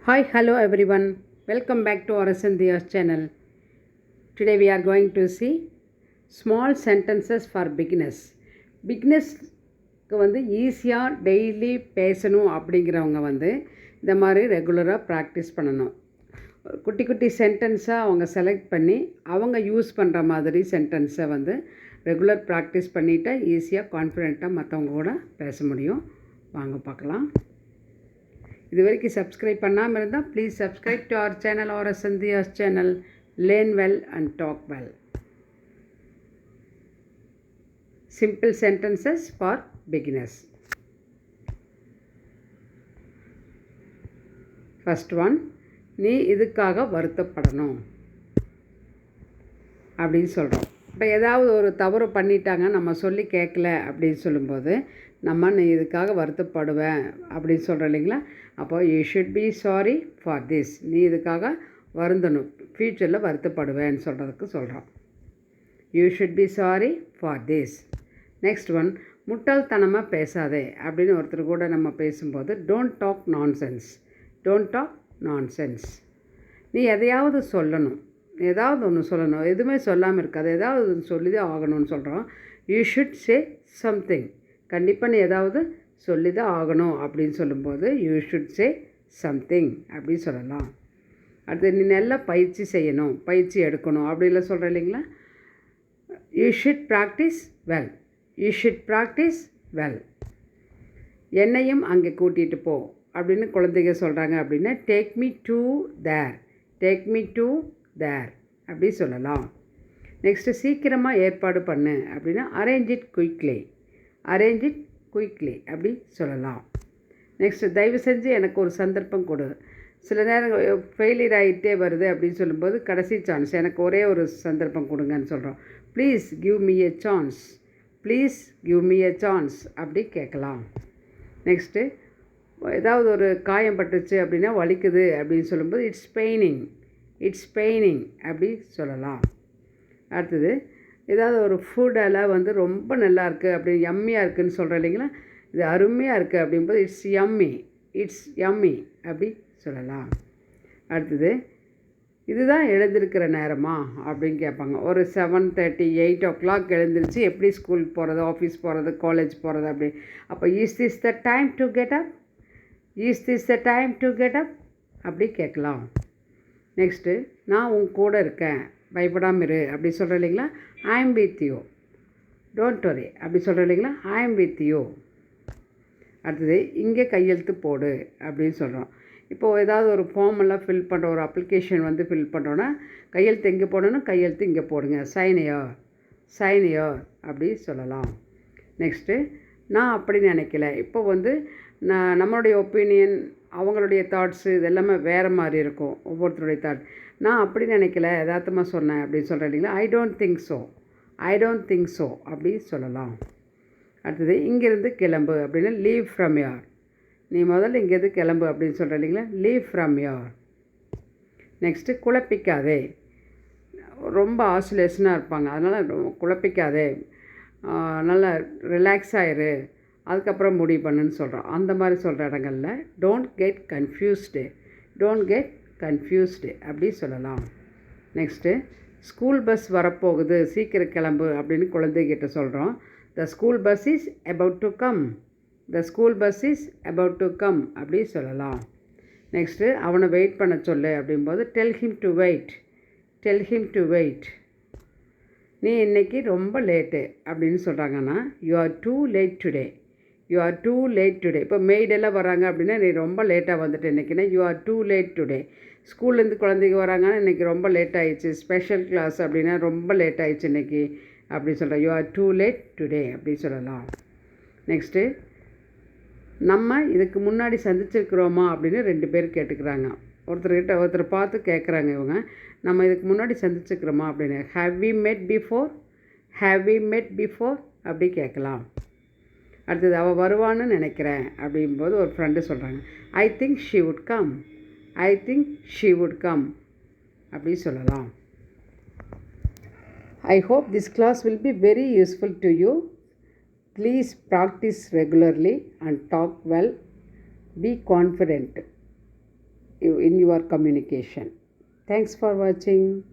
Hi, hello everyone. Welcome back to our Dhiya's channel. Today we are going to see small sentences for beginners. Beginnersக்கு வந்து ஈஸியாக daily பேசணும் அப்படிங்கிறவங்க வந்து இந்த மாதிரி ரெகுலராக ப்ராக்டிஸ் பண்ணணும். குட்டி குட்டி சென்டென்ஸாக அவங்க செலக்ட் பண்ணி அவங்க யூஸ் பண்ணுற மாதிரி சென்டென்ஸை வந்து ரெகுலர் ப்ராக்டிஸ் பண்ணிவிட்டு ஈஸியாக கான்ஃபிடெண்ட்டாக மற்றவங்க கூட பேச முடியும். வாங்க பார்க்கலாம். இது வரைக்கும் சப்ஸ்கிரைப் பண்ணாமல் இருந்தால் please subscribe to our channel or Dhiya's channel. Learn well and talk well. Simple sentences for beginners. First one, நீ இதுக்காக வருத்தப்படணும் அப்படின்னு சொல்கிறோம். இப்போ ஏதாவது ஒரு தவறு பண்ணிட்டாங்க, நம்ம சொல்லி கேட்கல அப்படின்னு சொல்லும்போது நீ இதுக்காக வருத்தப்படுவேன் அப்படின்னு சொல்கிறோம் இல்லைங்களா. அப்போது you should be sorry for this. நீ இதுக்காக வருந்தணும், ஃப்யூச்சரில் வருத்தப்படுவேன்னு சொல்கிறதுக்கு சொல்கிறோம். You should be sorry for this. Next one, முட்டாள்தனமாக பேசாதே அப்படின்னு ஒருத்தர் கூட நம்ம பேசும்போது don't talk nonsense. Don't talk nonsense. நீ எதையாவது சொல்லணும், ஏதாவது ஒன்று சொல்லணும், எதுவுமே சொல்லாமல் இருக்காது, ஏதாவது ஒன்று சொல்லி தான் ஆகணும்னு சொல்கிறோம். You should say something. கண்டிப்பாக நீ ஏதாவது சொல்லி தான் ஆகணும் அப்படின்னு சொல்லும்போது யூ ஷுட் சே சம்திங் அப்படின்னு சொல்லலாம். அடுத்து, நீ நல்லா பயிற்சி செய்யணும், பயிற்சி எடுக்கணும் அப்படிலாம் சொல்கிறேன் இல்லைங்களா. You should practice well. You should practice well. என்னையும் அங்கே கூட்டிகிட்டு போ அப்படின்னு குழந்தைங்க சொல்கிறாங்க அப்படின்னா take me to their. Take me to their அப்படி சொல்லலாம். நெக்ஸ்ட்டு, சீக்கிரமாக ஏற்பாடு பண்ணு அப்படின்னா arrange it quickly. Arrange it quickly அப்படி சொல்லலாம். நெக்ஸ்ட்டு, தயவு செஞ்சு எனக்கு ஒரு சந்தர்ப்பம் கொடு. சில நேரம் ஃபெயிலியர் ஆகிட்டே வருது அப்படின்னு சொல்லும்போது கடைசி சான்ஸ், எனக்கு ஒரே ஒரு சந்தர்ப்பம் கொடுங்கன்னு சொல்கிறோம். Please give me a chance. Please give me a chance அப்படி கேட்கலாம். நெக்ஸ்ட்டு, ஏதாவது ஒரு காயம் பட்டுச்சு அப்படின்னா வலிக்குது அப்படின்னு சொல்லும்போது இட்ஸ் பெயினிங். இட்ஸ் பெயினிங் அப்படி சொல்லலாம். அடுத்தது, ஏதாவது ஒரு ஃபுட்டெல்லாம் வந்து ரொம்ப நல்லா இருக்குது அப்படி யம்மியாக இருக்குதுன்னு சொல்கிறேன் இல்லைங்களா. இது அருமையாக இருக்குது அப்படிங்கும்போது இட்ஸ் யம்மி. இட்ஸ் யம்மி அப்படி சொல்லலாம். அடுத்தது, இதுதான் எழுந்திருக்கிற நேரமா அப்படின்னு கேட்பாங்க. ஒரு 7:30 8 o'clock எழுந்திருச்சு எப்படி ஸ்கூல் போகிறது, ஆஃபீஸ் போகிறது, காலேஜ் போகிறது அப்படி. அப்போ is this the time to get up. Is this the time to get up அப்படி கேட்கலாம். நெக்ஸ்ட்டு, நான் உன் கூட இருக்கேன், பயப்படாமல் இரு அப்படி சொல்கிறேன் இல்லைங்களா. I am with you. Don't worry அப்படி சொல்கிறேன் இல்லைங்களா. I am with you. அடுத்தது, இங்கே கையெழுத்து போடு அப்படின்னு சொல்கிறோம். இப்போது ஏதாவது ஒரு ஃபார்ம் எல்லாம் ஃபில் பண்ணுற ஒரு அப்ளிகேஷன் வந்து ஃபில் பண்ணுறோன்னா கையெழுத்து எங்கே போடணும், கையெழுத்து இங்கே போடுங்க, சைனியோ சைனியோ அப்படி சொல்லலாம். நெக்ஸ்ட்டு, நான் அப்படி நினைக்கல. இப்போ வந்து நம்மளுடைய ஒப்பீனியன், அவங்களுடைய தாட்ஸு இது எல்லாமே வேறு மாதிரி இருக்கும், ஒவ்வொருத்தருடைய தாட். நான் அப்படி நினைக்கல, யதார்த்தமாக சொன்னேன் அப்படின்னு சொல்கிறேன் இல்லைங்களா. I don't think so. I don't think so அப்படி சொல்லலாம். அடுத்தது, இங்கேருந்து கிளம்பு அப்படின்னா லீவ் ஃப்ரம் யார். நீ முதல்ல இங்கேருந்து கிளம்பு அப்படின்னு சொல்கிறேன் இல்லைங்களா. லீவ் ஃப்ரம் யார். நெக்ஸ்ட்டு, குழப்பிக்காதே. ரொம்ப ஆசுலேஷனாக இருப்பாங்க, அதனால் குழப்பிக்காதே, நல்லா ரிலாக்ஸ் ஆயிரு, அதுக்கப்புறம் முடிவு பண்ணுன்னு சொல்கிறோம். அந்த மாதிரி சொல்கிற இடங்களில் don't get confused. Don't get confused அப்படி சொல்லலாம். நெக்ஸ்ட்டு, ஸ்கூல் பஸ் வரப்போகுது, சீக்கிரம் கிளம்பு அப்படின்னு குழந்தைகிட்ட சொல்கிறோம். The school bus is about to come. The school bus is about to come அப்படி சொல்லலாம். நெக்ஸ்ட்டு, அவனை வெயிட் பண்ண சொல்லு அப்படிங்கும்போது tell him to wait. Tell him to wait. நீ இன்றைக்கி ரொம்ப லேட்டு அப்படின்னு சொல்கிறாங்கன்னா you are too late today. You are too late today. இப்போ மெய்டெல்லாம் வராங்க அப்படின்னா நீ ரொம்ப லேட்டாக வந்துட்டு இன்றைக்கினா you are too late today. ஸ்கூல்லேருந்து குழந்தைங்க வராங்கன்னா இன்றைக்கி ரொம்ப லேட் ஆகிடுச்சு, ஸ்பெஷல் கிளாஸ் அப்படின்னா ரொம்ப லேட் ஆகிடுச்சு இன்றைக்கி அப்படி சொல்கிறேன். You are too late today அப்படி சொல்லலாம். நெக்ஸ்ட்டு, நம்ம இதுக்கு முன்னாடி சந்திச்சிருக்கிறோமா அப்படின்னு 2 பேர் கேட்டுக்கிறாங்க. ஒருத்தர் பார்த்து கேட்குறாங்க இவங்க, நம்ம இதுக்கு முன்னாடி சந்திச்சுக்கிறோமா அப்படின்னு. Have we met before. Have we met before அப்படி கேட்கலாம். அடுத்தது, அவள் வருவான்னு நினைக்கிறேன் அப்படிங்கும்போது ஒரு ஃப்ரெண்டு சொல்கிறாங்க, I think she would come. I think she would come அப்படி சொல்லலாம். I hope this class will be very useful to you. Please practise regularly and talk well. Be confident. in your communication. Thanks for watching.